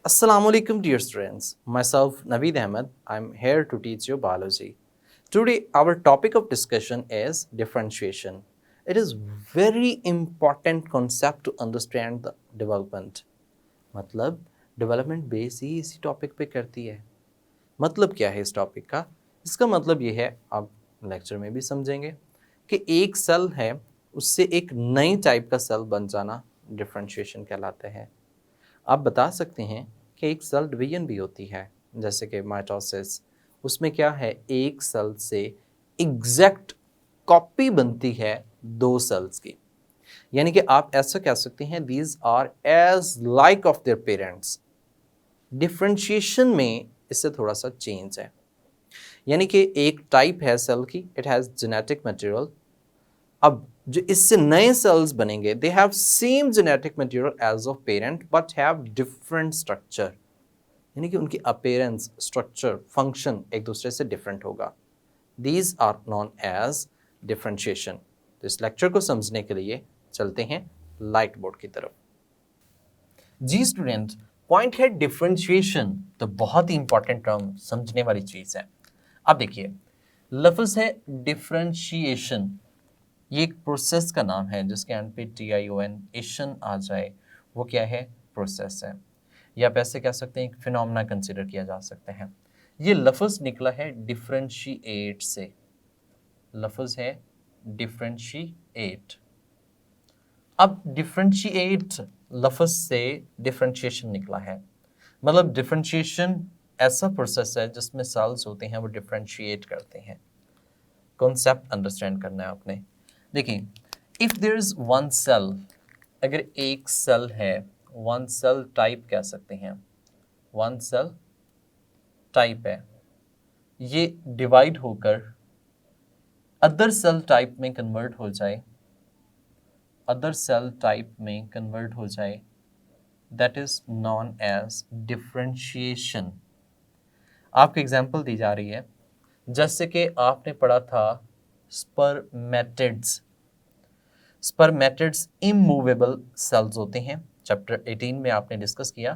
Assalamu alaikum dear students. Myself Naveed Ahmed. I'm here to teach you biology. Today our topic of discussion is differentiation. It is very important concept to understand the development. मतलब development base ही इसी topic पे करती है. मतलब क्या है इस topic का? इसका मतलब ये है, आप लेक्चर में भी समझेंगे कि एक सेल है उससे एक नई टाइप का सेल बन जाना डिफरेंशिएशन कहलाता है. आप बता सकते हैं कि एक सेल डिवीजन भी होती है, जैसे कि माइटोसिस. उसमें क्या है, एक सेल से एग्जैक्ट कॉपी बनती है दो सेल्स की. यानी कि आप ऐसा कह सकते हैं these are as like of their parents. Differentiation में इससे थोड़ा सा चेंज है. यानी कि एक टाइप है सेल की, इट हैज़ जेनेटिक मटेरियल. अब जो इससे नए सेल्स बनेंगे, they have same genetic material as of parent but have different structure. यानी कि उनकी अपीयरेंस, स्ट्रक्चर, फंक्शन एक दूसरे से डिफरेंट होगा. These are known as differentiation. तो इस लेक्चर को समझने के लिए चलते हैं लाइट बोर्ड की तरफ. जी स्टूडेंट, पॉइंट है डिफरेंशिएशन. तो बहुत ही इंपॉर्टेंट टर्म, समझने वाली चीज है. अब देखिए, लफ्ज है डिफरेंशिएशन. ये एक प्रोसेस का नाम है जिसके एंड पे TION एशन आ जाए, वो क्या है, प्रोसेस है. या आप ऐसे कह सकते हैं एक फिनोमेना कंसिडर किया जा सकता है. ये लफ्ज निकला है डिफरेंशिएट से. लफ्ज है डिफरेंशिएट. अब डिफरेंशिएट लफ्ज से डिफरेंशिएशन निकला है. मतलब डिफरेंशिएशन ऐसा प्रोसेस है जिसमें सेल्स होते हैं वो डिफरेंशिएट करते हैं. कॉन्सेप्ट अंडरस्टैंड करना है आपने. देखिए, if there is one cell, अगर एक सेल है, वन सेल टाइप कह सकते हैं, वन सेल टाइप है, ये डिवाइड होकर अदर सेल टाइप में कन्वर्ट हो जाए, अदर सेल टाइप में कन्वर्ट हो जाए, that is known as differentiation. आपको एग्जांपल दी जा रही है, जैसे कि आपने पढ़ा था स्पर्मेटिड्स. स्पर्मेटिड्स इमूवेबल सेल्स होते हैं, चैप्टर 18 में आपने डिस्कस किया.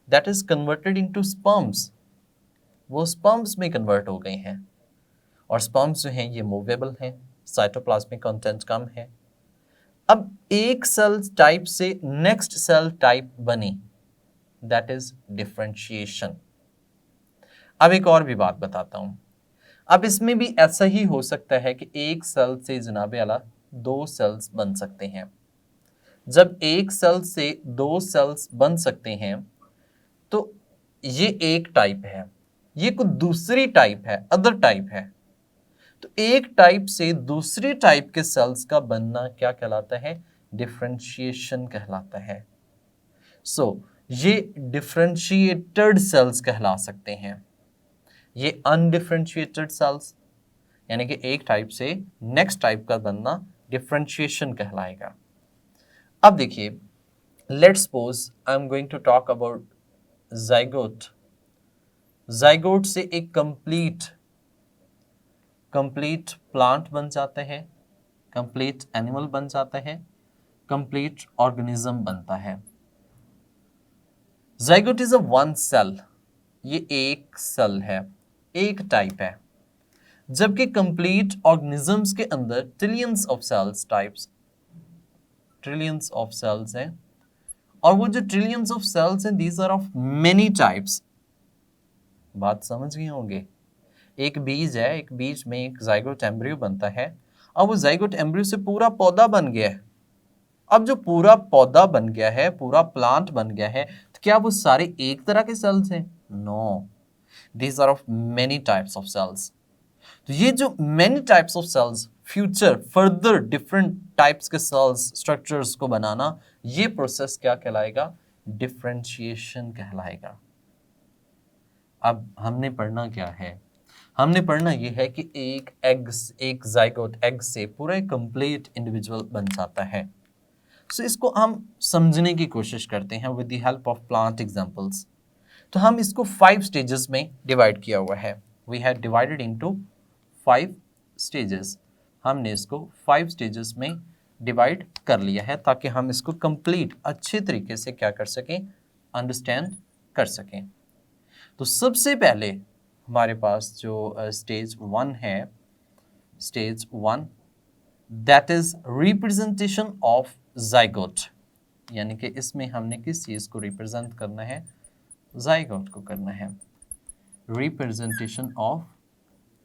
That is converted into sperms. वो स्पर्म्स में कन्वर्ट हो गए हैं. और स्पर्म्स जो हैं ये मूवेबल हैं, साइटोप्लाज्मिक कंटेंट कम है. अब एक सेल टाइप से नेक्स्ट सेल टाइप बनी, दैट इज डिफरेंशिएशन. अब एक और भी बात बताता हूं. अब इसमें भी ऐसा ही हो सकता है कि एक सेल से जनाबे आला दो सेल्स बन सकते हैं. जब एक सेल से दो सेल्स बन सकते हैं तो ये एक टाइप है, ये कुछ दूसरी टाइप है, अदर टाइप है. तो एक टाइप से दूसरी टाइप के सेल्स का बनना क्या कहलाता है, डिफरेंशिएशन कहलाता है. सो ये डिफरेंशिएटेड सेल्स कहला सकते हैं. ये अनडिफरेंशिएटेड सेल्स, यानी कि एक टाइप से नेक्स्ट टाइप का बनना डिफरेंशिएशन कहलाएगा. अब देखिए, let's suppose I am going to talk about zygote. Zygote से एक कंप्लीट प्लांट बन जाता है, कंप्लीट एनिमल बन जाता है, कंप्लीट ऑर्गेनिज्म बनता है. Zygote is a one cell. ये एक सेल है, एक टाइप है. जबकि कंप्लीट ऑर्गेनिजम्स के अंदर trillions of cells types, trillions of cells हैं. और वो जो ट्रिलियंस ऑफ सेल्स हैं, these are of many types. बात समझ गए होंगे. एक बीज है, एक बीज में एक जाइगोट एम्ब्रियो बनता है. अब वो जाइगोट एम्ब्रियो से पूरा पौधा बन गया है. अब जो पूरा पौधा बन गया है, पूरा प्लांट बन गया है, तो क्या वो सारे एक तरह के सेल्स हैं? No, these are of many types of cells. तो ये जो many types of cells, future further different types के सेल्स स्ट्रक्चर्स को बनाना, ये प्रोसेस क्या कहलाएगा, डिफरेंशिएशन कहलाएगा. अब हमने पढ़ना क्या है, हमने पढ़ना ये है कि एक जाइगोट एग से पूरा एक कंप्लीट इंडिविजुअल बन जाता है. सो इसको हम समझने की कोशिश करते हैं with the help of plant examples. तो हम इसको 5 स्टेजेस में डिवाइड किया हुआ है. We have divided into 5 stages. हमने इसको 5 स्टेजेस में डिवाइड कर लिया है ताकि हम इसको कंप्लीट अच्छे तरीके से क्या कर सकें, अंडरस्टैंड कर सकें। तो सबसे पहले हमारे पास जो स्टेज 1 है, stage 1 that is representation of zygote, यानी कि इसमें हमने किस चीज़ को रिप्रेजेंट करना है, जाइगोट को करना है, रिप्रेजेंटेशन ऑफ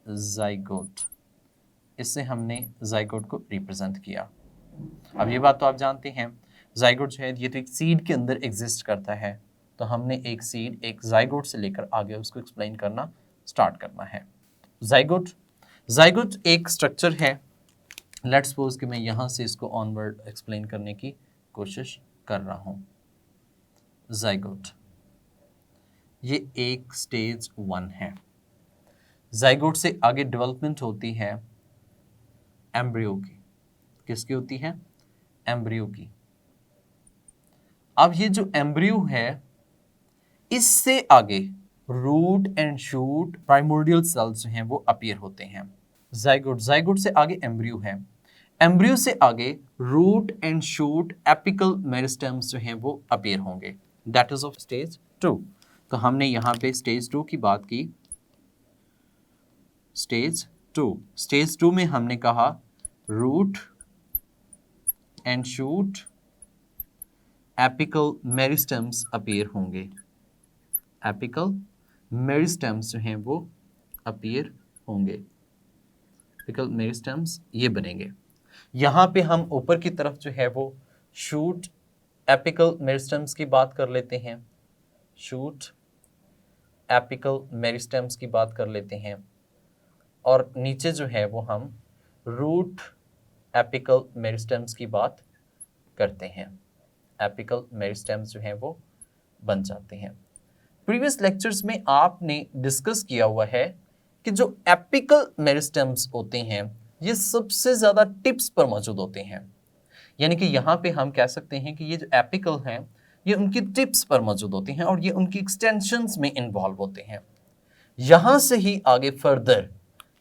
जाइगोट, इससे हमने जाइगोट को रिप्रेजेंट किया। अब ये बात तो आप जानते हैं, जाइगोट जो है ये तो एक सीड के अंदर एग्जिस्ट करता है, तो हमने एक सीड एक जाइगोट से लेकर आगे उसको एक्सप्लेन करना स्टार्ट करना है। जाइगोट, जाइगोट एक स्ट्रक्चर है, लेट्स सपोज कि मैं यहाँ से इसको ऑनवर्ड एक्सप्लेन करने की कोशिश कर रहा हूँ। जाइगोट ये एक स्टेज 1 है। जाइगोट से आगे डेवलपमेंट होती है एम्ब्रियो की। किसकी होती है? एम्ब्रियो की। अब ये जो एम्ब्रियो है, इससे आगे root and shoot primordial cells जो हैं वो अपीयर होते हैं। जाइगोट, जाइगोट से आगे एम्ब्रियो है, एम्ब्रियो से आगे root and shoot apical meristems जो हैं वो अपीयर होंगे। That is of stage 2। तो हमने यहाँ पे स्टेज 2 की बात की। स्टेज 2, स्टेज 2 में हमने कहा root and shoot apical meristems appear होंगे। एपिकल मेरिस्टेम्स जो हैं वो अपीयर होंगे। एपिकल मेरिस्टेम्स ये बनेंगे। यहाँ पे हम ऊपर की तरफ जो है वो शूट एपिकल मेरिस्टेम्स की बात कर लेते हैं, शूट एपिकल मेरिस्टेम्स की बात कर लेते हैं, और नीचे जो है वो हम रूट एपिकल मेरिस्टेम्स की बात करते हैं। एपिकल मेरिस्टेम्स जो हैं वो बन जाते हैं। प्रीवियस लेक्चर्स में आपने डिस्कस किया हुआ है कि जो एपिकल मेरिस्टेम्स होते हैं ये सबसे ज़्यादा टिप्स पर मौजूद होते हैं, यानी कि यहाँ पे हम कह सकते हैं कि ये जो एपिकल हैं ये उनकी टिप्स पर मौजूद होती हैं और ये उनकी एक्सटेंशंस में इन्वॉल्व होते हैं। यहाँ से ही आगे फर्दर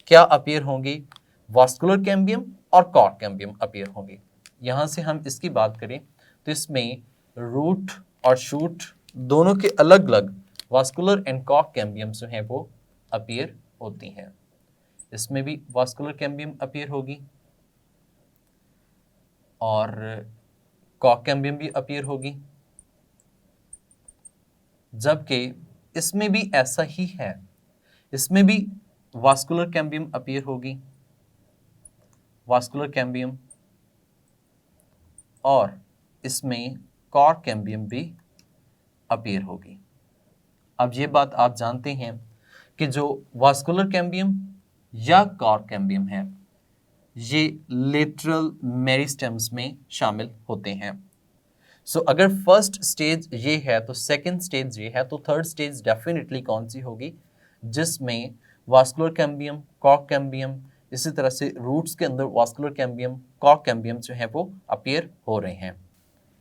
क्या अपीयर होंगी? वास्कुलर कैम्बियम और कॉर्ड कैम्बियम अपीयर होंगी। यहाँ से हम इसकी बात करें तो इसमें रूट और शूट दोनों के अलग अलग वास्कुलर एंड कॉर्ड कैम्बियम्स जो हैं वो अपीयर होती हैं। इसमें भी वास्कुलर कैम्बियम अपीयर होगी और कॉर्ड कैम्बियम भी अपीयर होगी, जबकि इसमें भी ऐसा ही है, इसमें भी वास्कुलर कैम्बियम अपीयर होगी, वास्कुलर कैम्बियम, और इसमें कॉर्ड कैम्बियम भी अपीयर होगी। अब ये बात आप जानते हैं कि जो वास्कुलर कैम्बियम या कॉर्ड कैम्बियम है ये लेटरल मेरिस्टेम्स में शामिल होते हैं। सो अगर फर्स्ट स्टेज ये है तो सेकंड स्टेज ये है, तो थर्ड स्टेज डेफिनेटली कौन सी होगी? जिसमें वास्कुलर कैम्बियम, कॉर्ड कैम्बियम, इसी तरह से रूट्स के अंदर वास्कुलर कैम्बियम, कॉर्ड कैम्बियम जो है वो अपीयर हो रहे हैं।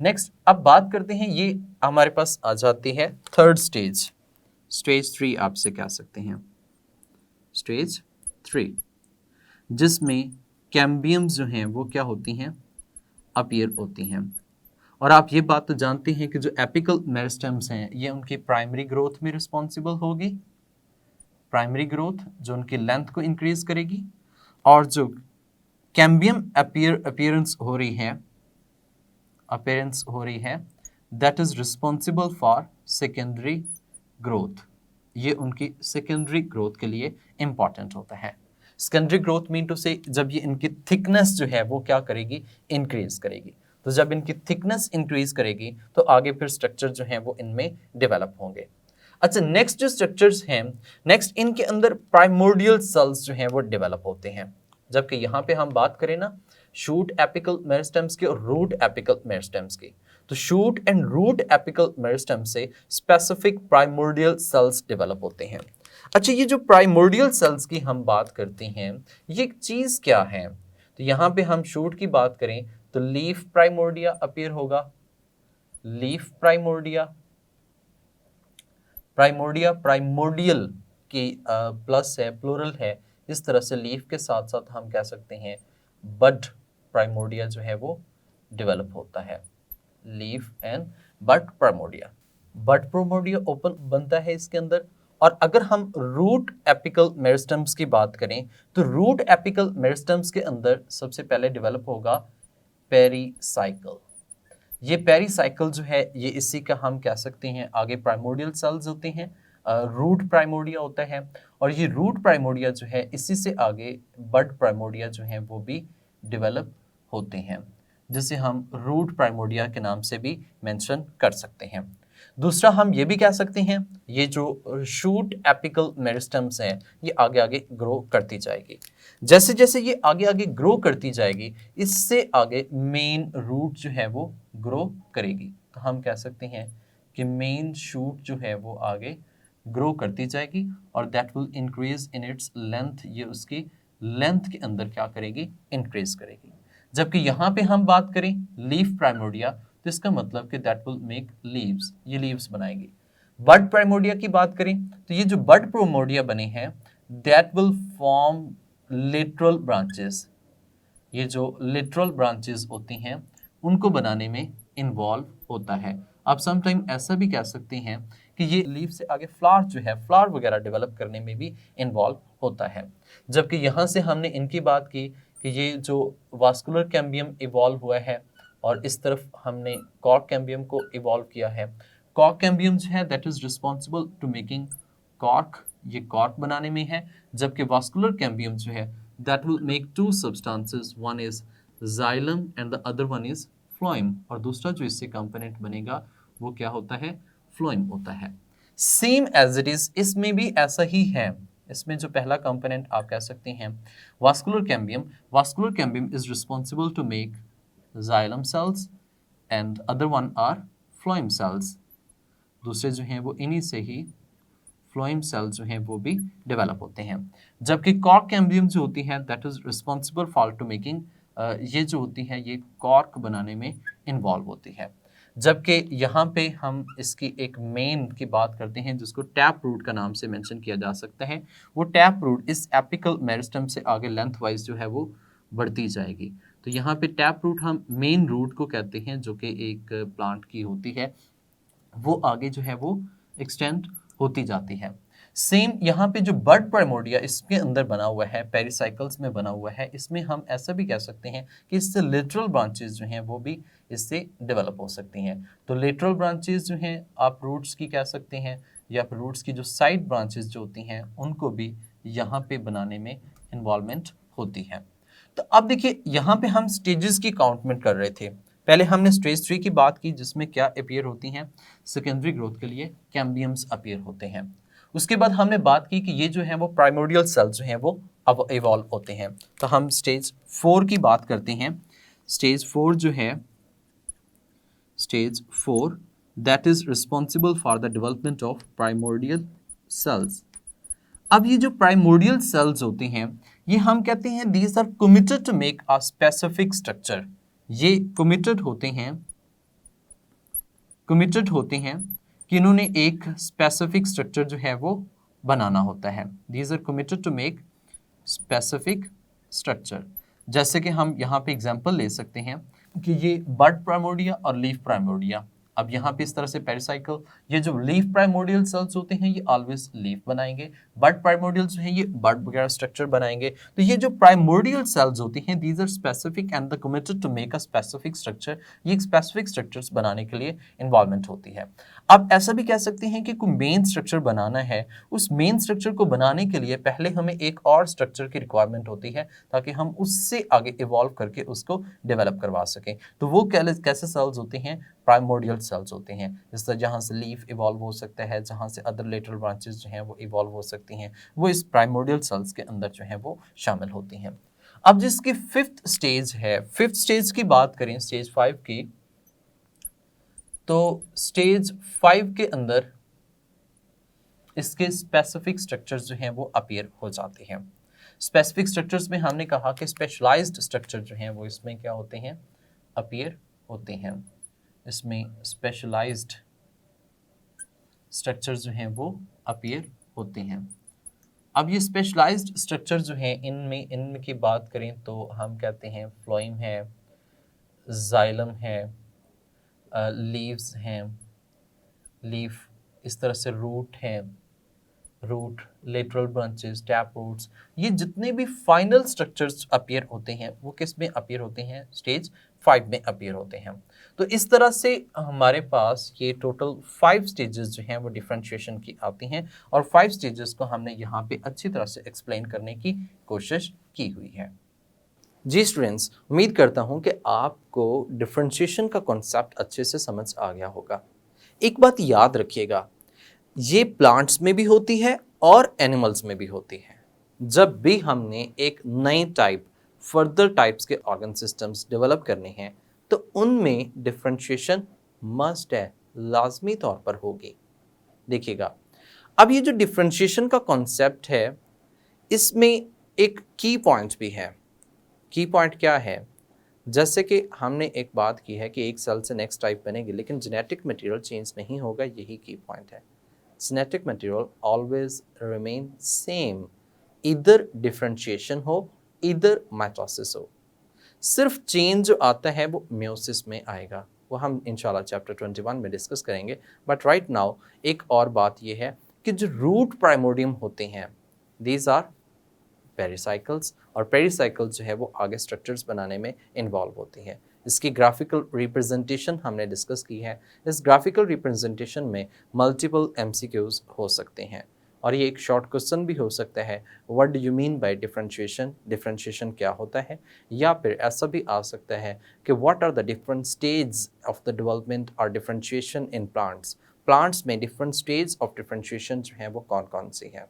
नेक्स्ट अब बात करते हैं, ये हमारे पास आ जाती है थर्ड स्टेज, स्टेज 3 आपसे कह सकते हैं, स्टेज 3, जिसमें कैम्बियम्स जो हैं वो क्या होती हैं? अपीयर होती हैं। और आप ये बात तो जानते हैं कि जो एपिकल मेरिस्टेम्स हैं ये उनकी प्राइमरी ग्रोथ में रिस्पॉन्सिबल होगी, प्राइमरी ग्रोथ जो उनकी लेंथ को इंक्रीज करेगी, और जो कैम्बियम अपीयरेंस हो रही है that is responsible for secondary growth. ये उनकी सेकेंडरी ग्रोथ के लिए इंपॉर्टेंट होता है। सेकेंडरी ग्रोथ मीन टू से जब ये इनकी थिकनेस जो है वो क्या करेगी? इंक्रीज करेगी। तो जब इनकी थिकनेस इंक्रीज करेगी तो आगे फिर स्ट्रक्चर जो हैं वो इनमें डेवलप होंगे। अच्छा, नेक्स्ट जो स्ट्रक्चर्स हैं, नेक्स्ट इनके अंदर प्राइमोर्डियल सेल्स जो हैं वो डेवलप होते हैं। जबकि यहाँ पे हम बात करें ना शूट एपिकल मेरिस्टेम्स की और रूट एपिकल मेरिस्टेम्स की, तो shoot and root apical meristem से स्पेसिफिक प्राइमोर्डियल सेल्स डेवलप होते हैं। अच्छा, ये जो प्राइमोर्डियल सेल्स की हम बात करते हैं ये एक चीज क्या है? तो यहाँ पे हम शूट की बात करें तो लीफ प्राइमोर्डिया अपीयर होगा, लीफ प्राइमोर्डिया, प्राइमोर्डिया प्राइमोर्डियल की प्लस है, प्लूरल है, इस तरह से लीफ के साथ साथ हम कह सकते हैं बड प्राइमोर्डिया जो है वो डेवलप होता है, leaf and bud primordia. Bud primordia open बनता है इसके अंदर। और अगर हम रूट एपिकल मेरिस्टम्स की बात करें तो रूट एपिकल मेरिस्टम्स के अंदर सबसे पहले डेवलप होगा पेरीसाइकल। ये पेरीसाइकल जो है ये इसी का हम कह सकते हैं आगे प्राइमोडियल सेल्स होते हैं, रूट प्राइमोडिया होता है। और ये रूट प्राइमोडिया जो है इसी से आगे बड प्राइमोडिया जो है वो भी डेवलप होते हैं, जिसे हम रूट प्राइमोडिया के नाम से भी मेंशन कर सकते हैं। दूसरा हम ये भी कह सकते हैं ये जो शूट एपिकल मेरिस्टम्स है ये आगे आगे ग्रो करती जाएगी। जैसे जैसे ये आगे आगे ग्रो करती जाएगी इससे आगे मेन रूट जो है वो ग्रो करेगी। तो हम कह सकते हैं कि मेन शूट जो है वो आगे ग्रो करती जाएगी और that will increase in its length. ये उसकी लेंथ के अंदर क्या करेगी, इंक्रीज करेगी। जबकि यहाँ पे हम बात करें लीफ प्राइमोडिया तो इसका मतलब कि दैट विल मेक लीव्स, ये लीव्स बनाएगी। बड प्राइमोडिया की बात करें तो ये जो बड प्राइमोडिया बने हैं that will form literal branches. ये जो लिटरल ब्रांचेस होती हैं उनको बनाने में इन्वॉल्व होता है। आप समटाइम ऐसा भी कह सकते हैं कि ये लीफ से आगे फ्लावर जो है फ्लावर वगैरह डेवलप करने में भी इन्वॉल्व होता है। जबकि यहाँ से हमने इनकी बात की कि ये जो वास्कुलर कैम्बियम इवॉल्व हुआ है और इस तरफ हमने कॉर्क कैम्बियम को इवॉल्व किया है। कॉर्क कैम्बियम जो है that is responsible to making cork, ये कॉर्क बनाने में है। जबकि वास्कुलर कैम्बियम जो है that will make two substances, one is xylem and the other one is phloem, और दूसरा जो इससे कंपोनेंट बनेगा वो क्या होता है, फ्लोएम होता है। सेम एज इट इज इसमें भी ऐसा ही है। इसमें जो पहला कंपोनेंट आप कह सकते हैं vascular cambium, vascular cambium is responsible to make xylem cells and other one are phloem cells। दूसरे जो हैं वो इन्हीं से ही फ्लोएम सेल्स जो हैं वो भी डेवलप होते हैं। जबकि कॉर्क कैम्बियम जो होती है that is responsible for to making, ये जो होती है ये कॉर्क बनाने में इन्वॉल्व होती है। जबकि यहाँ पे हम इसकी एक मेन की बात करते हैं जिसको टैप रूट का नाम से मेंशन किया जा सकता है। वो टैप रूट इस एपिकल मेरिस्टम से आगे लेंथ वाइज जो है वो बढ़ती जाएगी। तो यहाँ पे टैप रूट हम मेन रूट को कहते हैं जो कि एक प्लांट की होती है, वो आगे जो है वो एक्सटेंड होती जाती है। सेम यहाँ पे जो बड प्राइमोडिया इसके अंदर बना हुआ है पेरिसाइकल्स में बना हुआ है, इसमें हम ऐसा भी कह सकते हैं कि इससे लेटरल ब्रांचेस जो हैं वो भी इससे डेवलप हो सकती हैं। तो लेटरल ब्रांचेस जो हैं आप रूट्स की कह सकते हैं या फिर रूट्स की जो साइड ब्रांचेस जो होती हैं उनको भी यहाँ पे बनाने में इन्वॉल्वमेंट होती है। तो अब देखिए यहाँ पे हम स्टेजेस की काउंटमेंट कर रहे थे। पहले हमने स्टेज 3 की बात की जिसमें क्या अपीयर होती हैं, सेकेंडरी ग्रोथ के लिए कैम्बियम्स अपीयर होते हैं। उसके बाद हमने बात की कि ये जो है वो प्राइमोडियल सेल्स जो हैं वो अब इवॉल्व होते हैं। तो हम स्टेज 4 की बात करते हैं। स्टेज 4 जो है, stage 4 that is responsible for the development of primordial cells. अब ये जो प्राइमोडियल सेल्स होते हैं ये हम कहते हैं these are committed to make a specific structure. ये कमिटेड होते हैं कि इन्होंने एक स्पेसिफिक स्ट्रक्चर जो है वो बनाना होता है। These are committed to make specific structure. जैसे कि हम यहाँ पे एग्जांपल ले सकते हैं कि ये बड प्राइमोडिया और लीफ प्राइमोडिया। अब यहाँ पे इस तरह से पेरिसाइकल, ये जो लीफ प्राइमोडियल सेल्स होते हैं ये ऑलवेज लीफ बनाएंगे, बड प्राइमोडियल जो है ये बड वगैरह स्ट्रक्चर बनाएंगे। तो ये जो प्राइमोडियल सेल्स होती हैं these are specific and the committed to make a specific structure. ये एक स्पेसिफिक स्ट्रक्चर्स बनाने के लिए इन्वॉल्वमेंट होती है। अब ऐसा भी कह सकते हैं कि कोई मेन स्ट्रक्चर बनाना है, उस मेन स्ट्रक्चर को बनाने के लिए पहले हमें एक और स्ट्रक्चर की रिक्वायरमेंट होती है ताकि हम उससे आगे इवॉल्व करके उसको डेवलप करवा सकें। तो वो कैसे सेल्स होते हैं, प्राइमोडियल सेल्स होते हैं। जिस तरह जहाँ से लीफ इवॉल्व हो सकता है, जहाँ से अदर लेटरल ब्रांचेस जो हैं वो इवॉल्व हो सकती हैं, वो इस प्राइमोडियल सेल्स के अंदर जो है वो शामिल होती हैं। अब जिसकी फिफ्थ स्टेज है, फिफ्थ स्टेज की बात करें स्टेज 5 की, तो स्टेज 5 के अंदर इसके स्पेसिफिक स्ट्रक्चर्स जो हैं वो अपीयर हो जाते हैं। स्पेसिफिक स्ट्रक्चर्स में हमने कहा कि स्पेशलाइज्ड स्ट्रक्चर जो हैं वो इसमें क्या होते हैं, अपीयर होते हैं। इसमें स्पेशलाइज्ड स्ट्रक्चर्स जो हैं वो अपीयर होते हैं। अब ये स्पेशलाइज्ड स्ट्रक्चर जो हैं इनमें की बात करें तो हम कहते हैं फ्लोएम है, जाइलम है, लीव्स हैं, लीफ, इस तरह से रूट है, root, lateral branches, tap roots, ये जितने भी फाइनल स्ट्रक्चर्स अपीयर होते हैं वो किस में अपीयर होते हैं? स्टेज 5 में अपीयर होते हैं। तो इस तरह से हमारे पास ये टोटल 5 स्टेजेस जो हैं वो डिफरेंशिएशन की आती हैं, और 5 स्टेजेस को हमने यहाँ पे अच्छी तरह से एक्सप्लेन करने की कोशिश की हुई है। जी स्टूडेंट्स, उम्मीद करता हूँ कि आपको डिफरेंशिएशन का कॉन्सेप्ट अच्छे से समझ आ गया होगा। एक बात याद रखिएगा, ये प्लांट्स में भी होती है और एनिमल्स में भी होती है। जब भी हमने एक नई टाइप, फर्दर टाइप्स के ऑर्गन सिस्टम्स डेवलप करने हैं तो उनमें डिफरेंशिएशन मस्ट है, लाजमी तौर पर होगी। देखिएगा, अब ये जो डिफरेंशिएशन का कॉन्सेप्ट है, इसमें एक की पॉइंट भी है। की पॉइंट क्या है? जैसे कि हमने एक बात की है कि एक सेल से नेक्स्ट टाइप बनेगी लेकिन जेनेटिक मटेरियल चेंज नहीं होगा, यही की पॉइंट है। Genetic material always remain same, इधर डिफरेंशिएशन हो इधर माइटोसिस हो। सिर्फ चेंज जो आता है वो म्योसिस में आएगा, वो हम इंशाल्लाह चैप्टर 21 में डिस्कस करेंगे। बट राइट नाउ एक और बात ये है कि जो रूट प्राइमोर्डियम होते हैं, दीज आर पेरिसाइकल्स, और पेरिसाइकल्स जो है वो आगे स्ट्रक्चर्स बनाने में इन्वॉल्व होती है। इसकी ग्राफिकल रिप्रेजेंटेशन हमने डिस्कस की है। इस ग्राफिकल रिप्रेजेंटेशन में मल्टीपल एमसीक्यूज हो सकते हैं, और ये एक शॉर्ट क्वेश्चन भी हो सकता है, what do you mean by differentiation, differentiation क्या होता है? या फिर ऐसा भी आ सकता है कि what are the different stage of the development और डिफरेंशिएशन इन प्लांट्स, प्लांट्स में डिफरेंट स्टेज ऑफ डिफरेंशिएशन जो है वो कौन कौन सी है।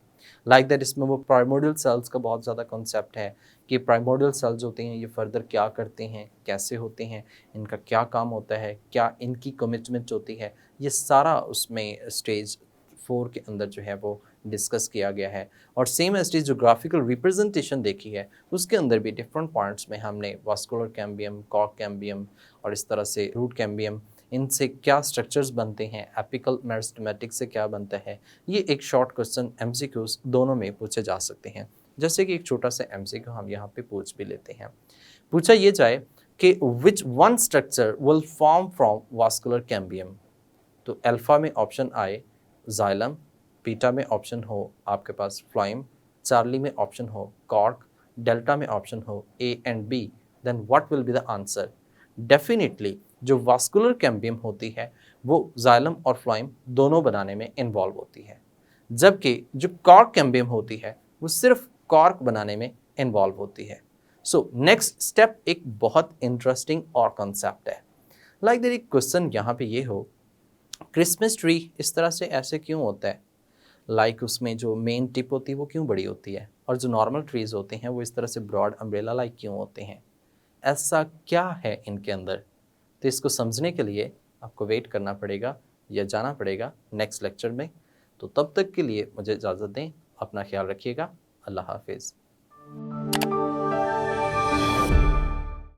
लाइक दैट इसमें वो प्राइमोर्डियल सेल्स का बहुत ज़्यादा कॉन्सेप्ट है कि प्राइमोर्डियल सेल्स होते हैं, ये फर्दर क्या करते हैं, कैसे होते हैं, इनका क्या काम होता है, क्या इनकी कमिटमेंट होती है, ये सारा उसमें स्टेज 4 के अंदर जो है वो डिस्कस किया गया है। और सेम एज जो ग्राफिकल रिप्रेजेंटेशन देखी है उसके अंदर भी डिफरेंट पॉइंट्स में हमने वास्कुलर कैम्बियम, कॉर्क कैम्बियम और इस तरह से रूट कैम्बियम, इनसे क्या स्ट्रक्चर्स बनते हैं, एपिकल मेरिस्टेमेटिक से क्या बनता है, ये एक शॉर्ट क्वेश्चन एमसीक्यूज दोनों में पूछे जा सकते हैं। जैसे कि एक छोटा सा एमसीक्यू हम यहाँ पे पूछ भी लेते हैं। पूछा ये जाए कि which one structure will form from vascular cambium, तो अल्फा में ऑप्शन आए जाइलम, बीटा में ऑप्शन हो आपके पास फ्लोएम, चार्ली में ऑप्शन हो कॉर्क, डेल्टा में ऑप्शन हो A and B, then what will be the answer? Definitely जो वास्कुलर कैम्बियम होती है वो जाइलम और फ्लोएम दोनों बनाने में इन्वॉल्व होती है, जबकि जो कॉर्क कैम्बियम होती है वो सिर्फ कॉर्क बनाने में इन्वॉल्व होती है। सो नेक्स्ट स्टेप एक बहुत इंटरेस्टिंग और कॉन्सेप्ट है। लाइक देयर एक क्वेश्चन यहाँ पे ये हो, क्रिसमस ट्री इस तरह से ऐसे क्यों होता है? लाइक उसमें जो मेन टिप होती है वो क्यों बड़ी होती है, और जो नॉर्मल ट्रीज होते हैं वो इस तरह से ब्रॉड अम्ब्रेला लाइक क्यों होते हैं? ऐसा क्या है इनके अंदर? तो इसको समझने के लिए आपको वेट करना पड़ेगा या जाना पड़ेगा नेक्स्ट लेक्चर में। तो तब तक के लिए मुझे इजाज़त दें, अपना ख्याल रखिएगा। अल्लाह हाफिज़।